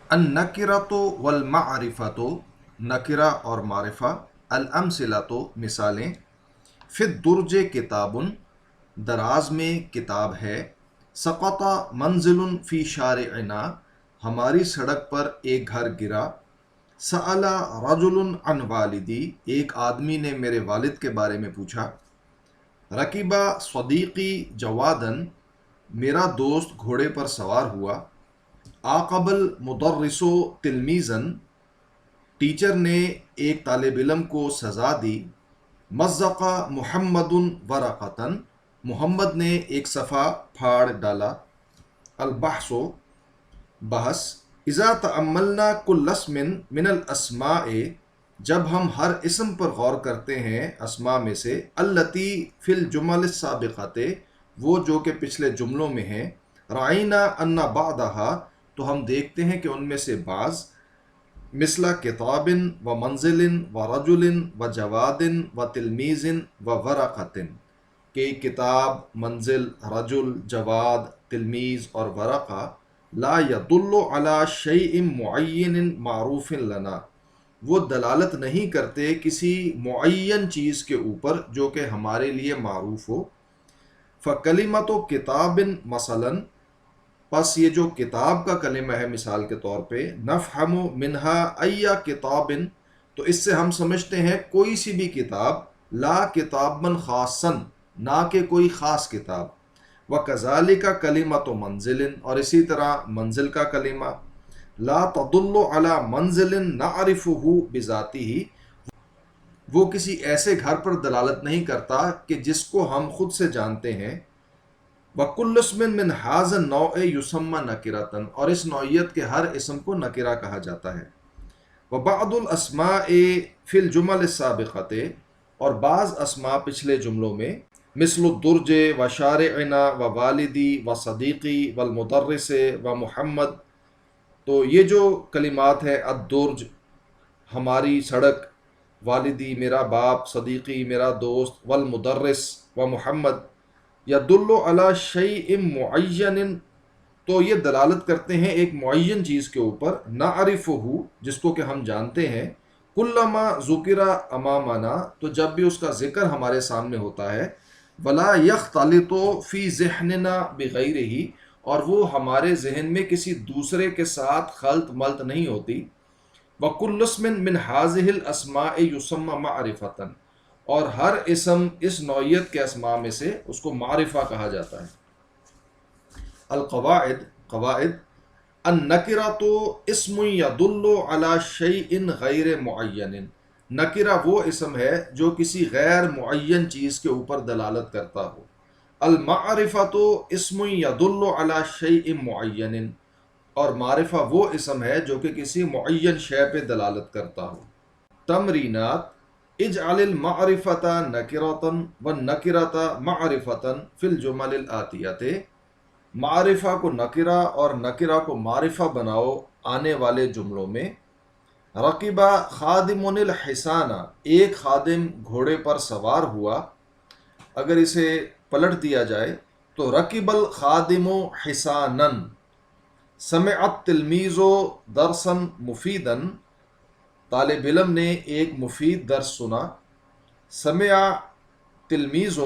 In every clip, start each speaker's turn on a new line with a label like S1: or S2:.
S1: النکرۃ والمعرفۃ، نکرہ اور معرفہ، الامثلۃ مثالیں، فی الدرج کتاب، دراز میں کتاب ہے، سقط منزل فی شارعنا، ہماری سڑک پر ایک گھر گرا، سأل رجل عن والدی، ایک آدمی نے میرے والد کے بارے میں پوچھا، رکیبہ صدیقی جوادن، میرا دوست گھوڑے پر سوار ہوا، عاقب المدرس تلمیزن، ٹیچر نے ایک طالب علم کو سزا دی، مزق محمد ورقتن، محمد نے ایک صفحہ پھاڑ ڈالا، البحث بحث، اذا تأملنا کل اسم من الاسماء، جب ہم ہر اسم پر غور کرتے ہیں اسماء میں سے، التی فی الجمل السابقات، وہ جو کہ پچھلے جملوں میں ہیں، رعینا ان بعضها، تو ہم دیکھتے ہیں کہ ان میں سے بعض، مثل کتاب و منزل و رجل و جواد و تلمیز و ورقت، کہ کتاب، منزل، رجل، جواد، تلمیز اور ورقہ، لا یدل علی شیء معین معروف لنا، وہ دلالت نہیں کرتے کسی معین چیز کے اوپر جو کہ ہمارے لیے معروف ہو، فکلمۃ کتاب مثلا، پس یہ جو کتاب کا کلمہ ہے مثال کے طور پہ، نفہم منہا ای کتاب، تو اس سے ہم سمجھتے ہیں کوئی سی بھی کتاب، لا کتابا خاصا، نہ کہ کوئی خاص کتاب، وَكَذَلِكَ كَلِمَةُ منزل، اور اسی طرح منزل کا کلمہ، لا تدل علی منزل نعرفہ بذاتہ، وہ کسی ایسے گھر پر دلالت نہیں کرتا کہ جس کو ہم خود سے جانتے ہیں، وَكُلُّ اسْمٍ مِّنْ هَذَا النَّوْعِ يُسَمَّى نَكِرَةً، اور اس نوعیت کے ہر اسم کو نکرہ کہا جاتا ہے، وَبَعْضُ الْأَسْمَاءِ فِي الْجُمَلِ السَّابِقَةِ، اور بعض اسماء پچھلے جملوں میں، مثل الدرج و شارعنا و والدی و صدیقی و المدرس و محمد، تو یہ جو کلمات ہے، الدرج ہماری سڑک، والدی میرا باپ، صدیقی میرا دوست، والمدرس و محمد، یدل علی شیء معین، تو یہ دلالت کرتے ہیں ایک معین چیز کے اوپر، نعرفہ، جس کو کہ ہم جانتے ہیں، کلما ذکر امامنا، تو جب بھی اس کا ذکر ہمارے سامنے ہوتا ہے، ولا یختلط فی ذہننا بغیرہ، اور وہ ہمارے ذہن میں کسی دوسرے کے ساتھ خلط ملط نہیں ہوتی، وَكُلُّ اسْمٍ مِّنْ هَذِهِ الْأَسْمَاءِ يُسَمَّى مَعْرِفَةً، اور ہر اسم اس نوعیت کے اسماء میں سے اس کو معرفہ کہا جاتا ہے۔ القواعد، قواعد، النکرۃ اسم یدل علی شیء غیر معین، نکرہ وہ اسم ہے جو کسی غیر معین چیز کے اوپر دلالت کرتا ہو، المعرفۃ اسم یدل علی شیء معین، اور معرفہ وہ اسم ہے جو کہ کسی معین شے پہ دلالت کرتا ہو۔ تمرینات، اجعل المعرفۃ نکرۃ والنکرۃ معرفۃ فی الجمل الآتیۃ، معرفہ کو نکرہ اور نکرہ کو معرفہ بناؤ آنے والے جملوں میں، رکبہ خادم الحصان، ایک خادم گھوڑے پر سوار ہوا، اگر اسے پلٹ دیا جائے تو رکب الخادم حصانا، سمع التلمیذ درسا مفیدا، طالب علم نے ایک مفید درس سنا، سمع تلمیذ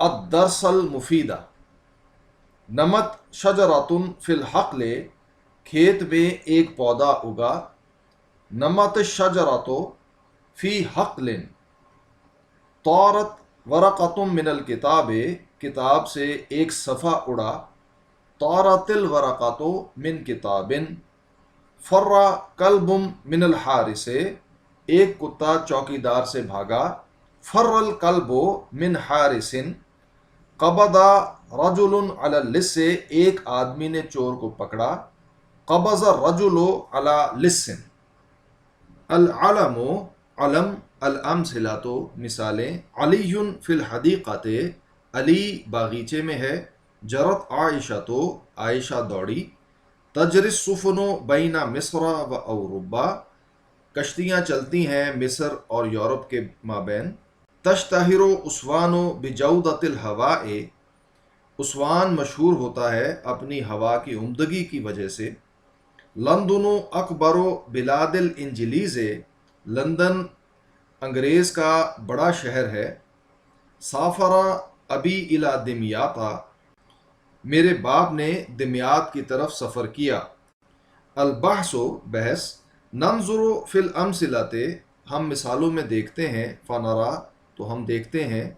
S1: الدرس المفید، نمت شجرۃ فی الحقل، کھیت میں ایک پودا اگا، نمت الشجرۃ فی حقل، طارت ورقۃ من الکتاب، کتاب سے ایک صفحہ اڑا، طارت الورقۃ من کتاب، فر کلب من الحارس، ایک کتا چوکیدار سے بھاگا، فر الکلب من حارس، قبض رجل علی اللص، ایک آدمی نے چور کو پکڑا، قبض الرجل علی لص۔ العلم، علم، الامثلۃ مثالیں، علی فی الحدیقۃ، علی باغیچے میں ہے، جرت عائشہ، تو عائشہ دوڑی، تجری السفن بین مصر و اوروبا، کشتیاں چلتی ہیں مصر اور یورپ کے مابین، تشتہر اسوان بجودۃ الہواء، اسوان مشہور ہوتا ہے اپنی ہوا کی عمدگی کی وجہ سے، لندن اکبر بلاد الانجلیز، لندن انگریز کا بڑا شہر ہے۔ سافر ابی الی دمیاطا، میرے باپ نے دمیاط کی طرف سفر کیا۔ البحث بحث، ننظر فی الامثلۃ، ہم مثالوں میں دیکھتے ہیں، فنرا تو ہم دیکھتے ہیں،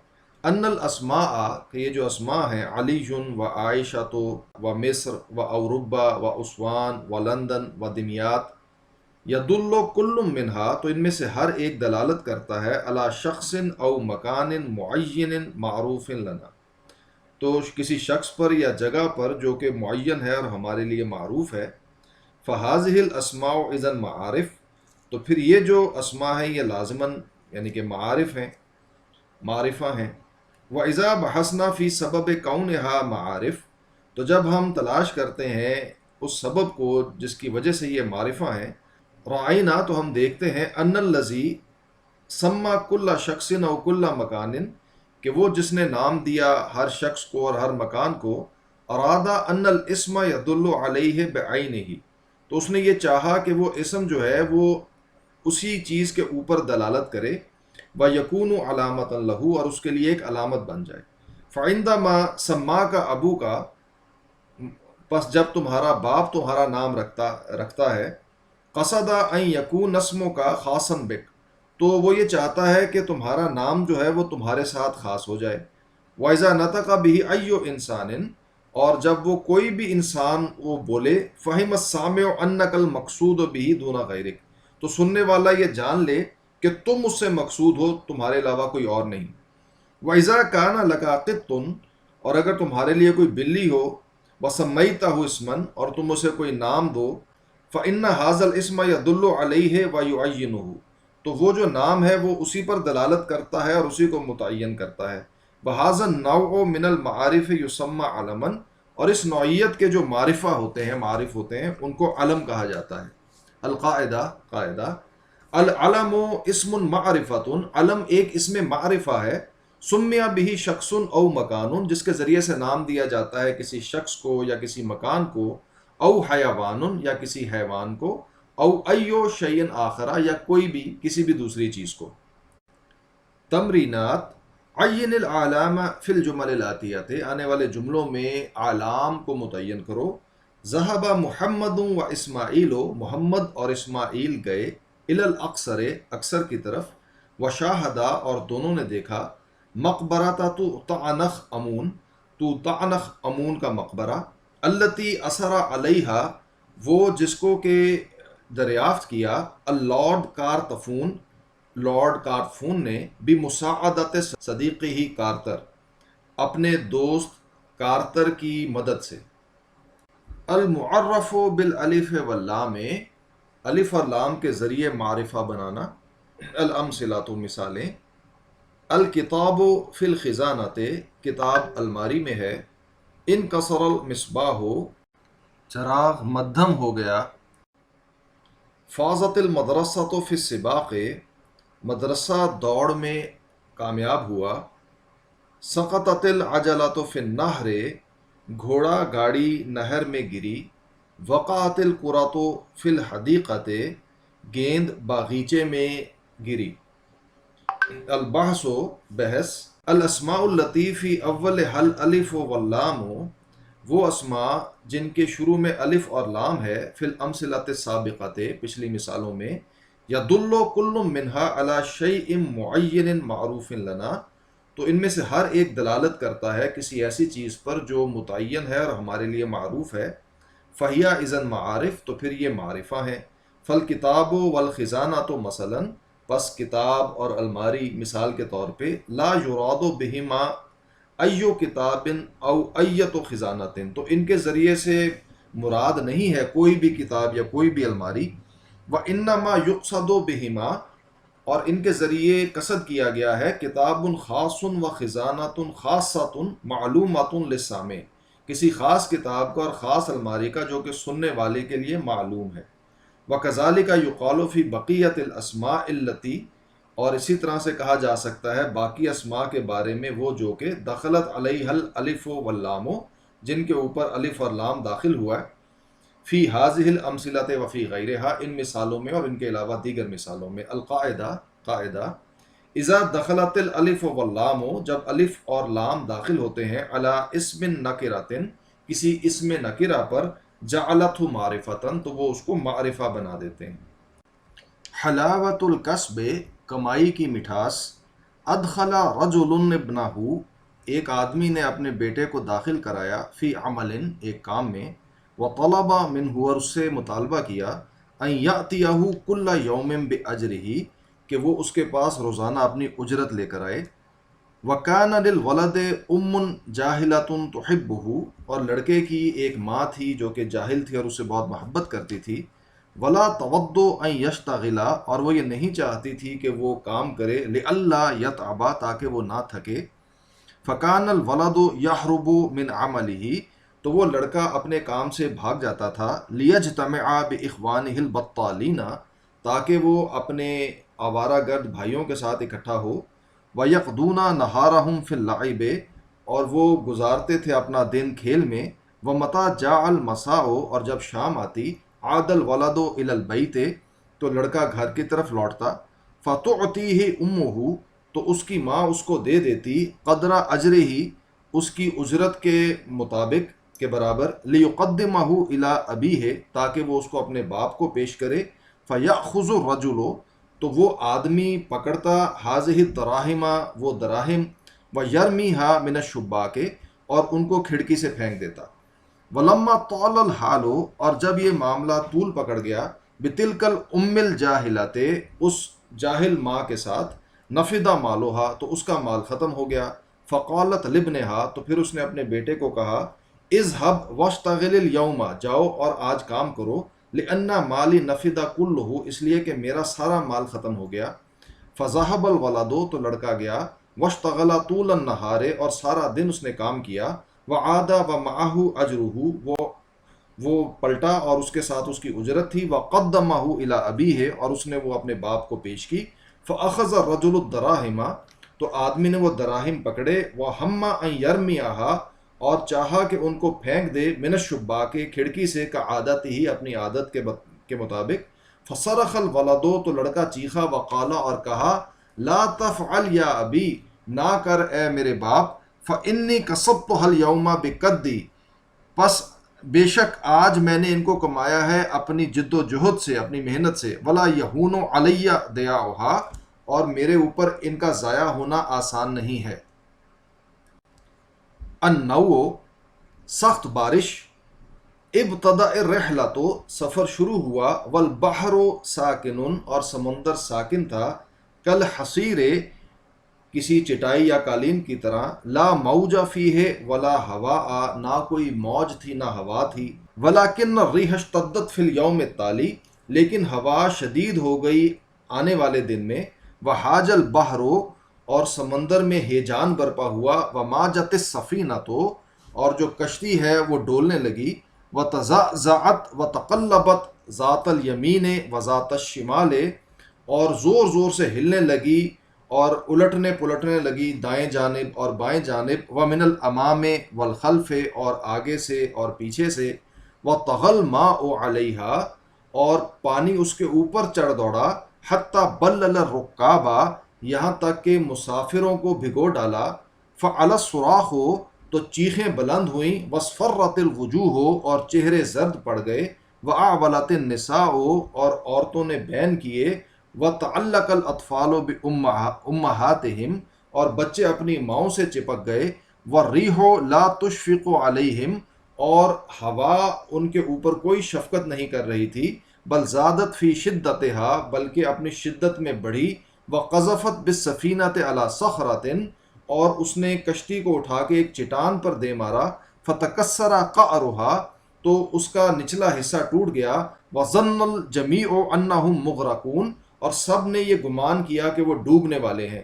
S1: ان الاسماء کہ یہ جو اسماء ہیں، علی و عائشہ و مصر و اوروبا و اسوان و لندن و دمیاط، یدل کل منہا تو ان میں سے ہر ایک دلالت کرتا ہے، علی شخص او مکان معین معروف لنا، تو کسی شخص پر یا جگہ پر جو کہ معین ہے اور ہمارے لیے معروف ہے۔ فہذہ الاسماء اذن معارف، تو پھر یہ جو اسماء ہیں یہ لازماً یعنی کہ معارف ہیں، معرفہ ہیں۔ وَإِذَا بَحَثْنَا فِي سَبَبِ كَوْنِهَا معارف، تو جب ہم تلاش کرتے ہیں اس سبب کو جس کی وجہ سے یہ معرفہ ہیں، رعینا تو ہم دیکھتے ہیں، ان الذی سما کل شخص او کل مکان، کہ وہ جس نے نام دیا ہر شخص کو اور ہر مکان کو، ارادہ ان الاسم یدل علیہ بعینہ، تو اس نے یہ چاہا کہ وہ اسم جو ہے وہ اسی چیز کے اوپر دلالت کرے، وَيَكُونُ عَلَامَةً لَهُ، اور اس کے لیے ایک علامت بن جائے۔ فَعِندَمَا سَمَّاكَ أَبُوكَ، پس جب تمہارا باپ تمہارا نام رکھتا ہے، قصد ان یکون اسمک خاصا بک، تو وہ یہ چاہتا ہے کہ تمہارا نام جو ہے وہ تمہارے ساتھ خاص ہو جائے۔ وَإِذَا نَطَقَ بِهِ أَيُّ إِنسَانٍ، اور جب وہ کوئی بھی انسان وہ بولے، فَهِمَ السَّامِعُ أَنَّكَ الْمَقْصُودُ بِهِ دُونَ غَيْرِكَ، تو سننے والا یہ جان لے کہ تم اس سے مقصود ہو، تمہارے علاوہ کوئی اور نہیں۔ وَإِذَا كَانَ لَكَ قِطٌّ، اور اگر تمہارے لیے کوئی بلی ہو، وَسَمَّيْتَهُ اسمًا، اور تم اسے کوئی نام دو، فَإِنَّ هَذَا الْإِسْمَ يَدُلُّ عَلَيْهِ وَيُعَيِّنُهُ، تو وہ جو نام ہے وہ اسی پر دلالت کرتا ہے اور اسی کو متعین کرتا ہے۔ بہذا النوع من المعارف یسمى علما، اور اس نوعیت کے جو معرفہ ہوتے ہیں، معارف ہوتے ہیں، ان کو علم کہا جاتا ہے۔ القاعدہ، قاعدہ، العلم اسم معرفۃ، علم ایک اسم معرفہ ہے، سمیہ به شخص او مکان، جس کے ذریعے سے نام دیا جاتا ہے کسی شخص کو یا کسی مکان کو، او حیوان یا کسی حیوان کو، او ایو شیئن آخرہ یا کوئی بھی کسی بھی دوسری چیز کو۔ تمرینات، عین العلام فی الجمل الآتیۃ، آنے والے جملوں میں اعلام کو متعین کرو۔ ذہب محمد و اسماعیل، محمد اور اسماعیل گئے، الی الاقصر، اکثر کی طرف، وشاہدا، اور دونوں نے دیکھا، مقبرۃ تعنخ امون، تعنخ امون کا مقبرہ، التی اثر علیہا، وہ جس کو کہ دریافت کیا، اللارڈ کارتفون، لارڈ کارتفون نے، بمساعدت صدیقہ کارتر، اپنے دوست کارتر کی مدد سے۔ المعرف بالالف واللام، الف اور لام کے ذریعے معرفہ بنانا۔ الامثلہ تو مثالیں، الکتاب فی الخزانۃ، کتاب الماری میں ہے، انکسر المصباح، چراغ مدھم ہو گیا، فازت المدرسۃ فی السباق، مدرسہ دوڑ میں کامیاب ہوا، سقطت العجلۃ فی النہر، گھوڑا گاڑی نہر میں گری، وقعت الکرۃ فی الحدیقۃ، گیند باغیچے میں گری۔ البحث بحث، الاسماء التی فی اولھا الالف واللام، وہ اسماء جن کے شروع میں الف اور لام ہے، فی الامثلۃ السابقۃ، پچھلی مثالوں میں، یدل کل منہا علی شیء معین معروف لنا، تو ان میں سے ہر ایک دلالت کرتا ہے کسی ایسی چیز پر جو متعین ہے اور ہمارے لیے معروف ہے۔ فہیا اذن معارف، تو پھر یہ معرفہ ہیں۔ فالکتاب والخزانۃ مثلا، پس کتاب اور الماری مثال کے طور پہ، لا یراد بہما ایو کتاب او ایت خزانۃ، تو ان کے ذریعے سے مراد نہیں ہے کوئی بھی کتاب یا کوئی بھی الماری، وانما یقصد بہما، اور ان کے ذریعے قصد کیا گیا ہے، کتاب خاص و خزانۃ خاصۃ معلومۃ للسامع، کسی خاص کتاب کا اور خاص الماری کا جو کہ سننے والے کے لیے معلوم ہے۔ وکذالک یقال فی بقیۃ الاسماء التی، اور اسی طرح سے کہا جا سکتا ہے باقی اسماء کے بارے میں وہ جو کہ دخلت علیہ الالف واللام، جن کے اوپر الف اور لام داخل ہوا ہے۔ فی حاضح الامثلۃ وفی غیرہا، ان مثالوں میں اور ان کے علاوہ دیگر مثالوں میں. القاعدہ، قاعدہ، اذا دخلت الالف واللام، جب الف اور لام داخل ہوتے ہیں علی اسم نکرۃ، کسی اسم نکرہ پر، جعلتہ معرفتن، تو وہ اس کو معرفہ بنا دیتے ہیں. حلاوت الکسب، کمائی کی مٹھاس. ادخل رجل ابنہ، ایک آدمی نے اپنے بیٹے کو داخل کرایا، فی عمل، ایک کام میں، وطلب منہ، اور اس سے مطالبہ کیا، ان یاتیہ کل یوم باجرہ، کہ وہ اس کے پاس روزانہ اپنی اجرت لے کر آئے. وکان للولد ام جاہلۃ تحبہ، اور لڑکے کی ایک ماں تھی جو کہ جاہل تھی اور اسے بہت محبت کرتی تھی. ولا تود ان یشتغلا، اور وہ یہ نہیں چاہتی تھی کہ وہ کام کرے، لئلا یتعبا، تاکہ وہ نہ تھکے. فکان الولد یہرب من عملہ، تو وہ لڑکا اپنے کام سے بھاگ جاتا تھا، لیجتمع باخوانہ البطالین، تاکہ وہ اپنے آوارہ گرد بھائیوں کے ساتھ اکٹھا ہو. وَيَقْضُونَ نَهَارَهُمْ فِي اللَّعِبِ، اور وہ گزارتے تھے اپنا دن کھیل میں. وَمَتَى جَاءَ الْمَسَاءُ، اور جب شام آتی، عَادَ الْوَلَدُ إِلَى الْبَيْتِ، تو لڑکا گھر کی طرف لوٹتا. فَتُعْطِيهِ أُمُّهُ، تو اس کی ماں اس کو دے دیتی، قدر اجرہ، اس کی اجرت کے مطابق، کے برابر، لِيُقَدِّمَهُ إِلَى أَبِيهِ، تاکہ وہ اس کو اپنے باپ کو پیش کرے. فَيَأْخُذُ الرَّجُلُ، تو وہ آدمی پکڑتا، حاضہ الدراہم، وہ دراہم، ویرمیہا من الشباک، اور ان کو کھڑکی سے پھینک دیتا. ولما طال الحال، اور جب یہ معاملہ طول پکڑ گیا، بتلک الام الجاہلۃ، اس جاہل ماں کے ساتھ، نفد مالها، تو اس کا مال ختم ہو گیا. فقالت لابنہا، تو پھر اس نے اپنے بیٹے کو کہا، اذهب واشتغل اليوم، جاؤ اور آج کام کرو، لأن مالی نفد کلہ، اس لیے کہ میرا سارا مال ختم ہو گیا. فذهب الولد، تو لڑکا گیا، واشتغل طول النہار، اور سارا دن اس نے کام کیا. وعاد ومعه اجرہ، وہ پلٹا اور اس کے ساتھ اس کی اجرت تھی. وقدمہ الی ابیہ، اور اس نے وہ اپنے باپ کو پیش کی. فاخذ الرجل الدراہم، تو آدمی نے وہ دراہم پکڑے. وہم ان یرمیہا، اور چاہا کہ ان کو پھینک دے، من الشباک، کھڑکی سے، کعادت ہی، اپنی عادت کے مطابق. فصرخ الولد، تو لڑکا چیخا، وقالا، اور کہا، لا تفعل یا ابی، نہ کر اے میرے باپ. فانی کسبتها اليوم بکدی، پس بے شک آج میں نے ان کو کمایا ہے اپنی جد و جہد سے، اپنی محنت سے. ولا یہون علی ضیاعها، اور میرے اوپر ان کا ضائع ہونا آسان نہیں ہے. النوء، سخت بارش. ابتدأ الرحلۃ، سفر شروع ہوا. والبحر ساکن، اور سمندر ساکن تھا. کالحصیر، کسی چٹائی یا قالین کی طرح. لا موج فیہ ولا ہواء، نہ کوئی موج تھی نہ ہوا تھی. ولکن الریح اشتدت فی الیوم التالی، لیکن ہوا شدید ہو گئی آنے والے دن میں. وہاج البحر، اور سمندر میں ہیجان برپا ہوا. وماجت السفینۃ، اور جو کشتی ہے وہ ڈولنے لگی. وتزعزعت وتقلبت ذات الیمین وذات الشمال، اور زور زور سے ہلنے لگی اور الٹنے پلٹنے لگی دائیں جانب اور بائیں جانب. ومن الامام والخلف، اور آگے سے اور پیچھے سے. وطغى الماء علیہا، اور پانی اس کے اوپر چڑھ دوڑا. حتی بلل الرکاب، یہاں تک کہ مسافروں کو بھگو ڈالا. فعلی الصراخ، تو چیخیں بلند ہوئیں. واصفرت الوجوہ، اور چہرے زرد پڑ گئے. واعولت النساء، اور عورتوں نے بین کیے. وتعلق الاطفال بامہاتہم، اور بچے اپنی ماؤں سے چپک گئے. والریح لا تشفق علیہم، اور ہوا ان کے اوپر کوئی شفقت نہیں کر رہی تھی. بل زادت فی شدتہا، بلکہ اپنی شدت میں بڑھی. وقذفت بالسفینۃ علی صخرۃ، اور اس نے کشتی کو اٹھا کے ایک چٹان پر دے مارا. فتکسر قعرها، تو اس کا نچلا حصہ ٹوٹ گیا. وظن الجمیع انہم مغرقون، اور سب نے یہ گمان کیا کہ وہ ڈوبنے والے ہیں.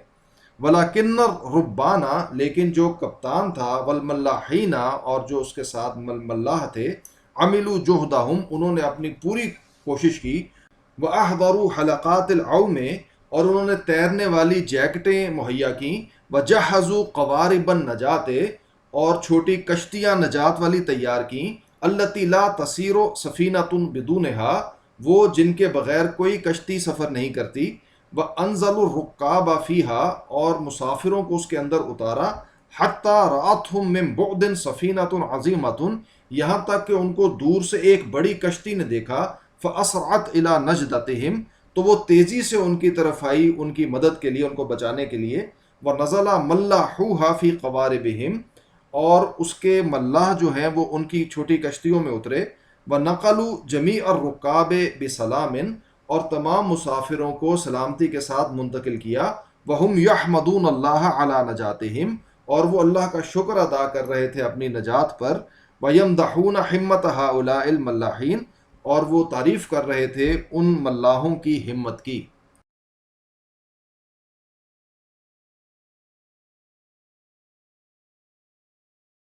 S1: ولیکن الربان، لیکن جو کپتان تھا، والملاحین، اور جو اس کے ساتھ ملاح تھے، عملوا جہدہم، انہوں نے اپنی پوری کوشش کی. واحضروا حلقات العوم، اور انہوں نے تیرنے والی جیکٹیں مہیا کیں. وجہزوا قوارب النجات، اور چھوٹی کشتیاں نجات والی تیار کیں. التی لا تسیر سفینۃ بدونہا، وہ جن کے بغیر کوئی کشتی سفر نہیں کرتی، وانزل الرکاب فیہا، اور مسافروں کو اس کے اندر اتارا، حتی رأتہم من بعد سفینۃ عظیمۃ، یہاں تک کہ ان کو دور سے ایک بڑی کشتی نے دیکھا، فاسرعت الی نجدتہم، تو وہ تیزی سے ان کی طرف آئی ان کی مدد کے لیے، ان کو بچانے کے لیے، ونزل ملاحوہا فی قواربہم، اور اس کے ملاح جو ہیں وہ ان کی چھوٹی کشتیوں میں اترے، وَنَقَلُوا جَمِيعَ الرُّكَّابِ بِسَلَامٍ، اور تمام مسافروں کو سلامتی کے ساتھ منتقل کیا، وَهُمْ يَحْمَدُونَ اللَّهَ عَلَى نَجَاتِهِمْ، اور وہ اللہ کا شکر ادا کر رہے تھے اپنی نجات پر، وَيَمْدَحُونَ حِمَّةَ هَؤُلَاءِ الْمَلَّاحِينَ، اور وہ تعریف کر رہے تھے ان ملاحوں کی ہمت کی۔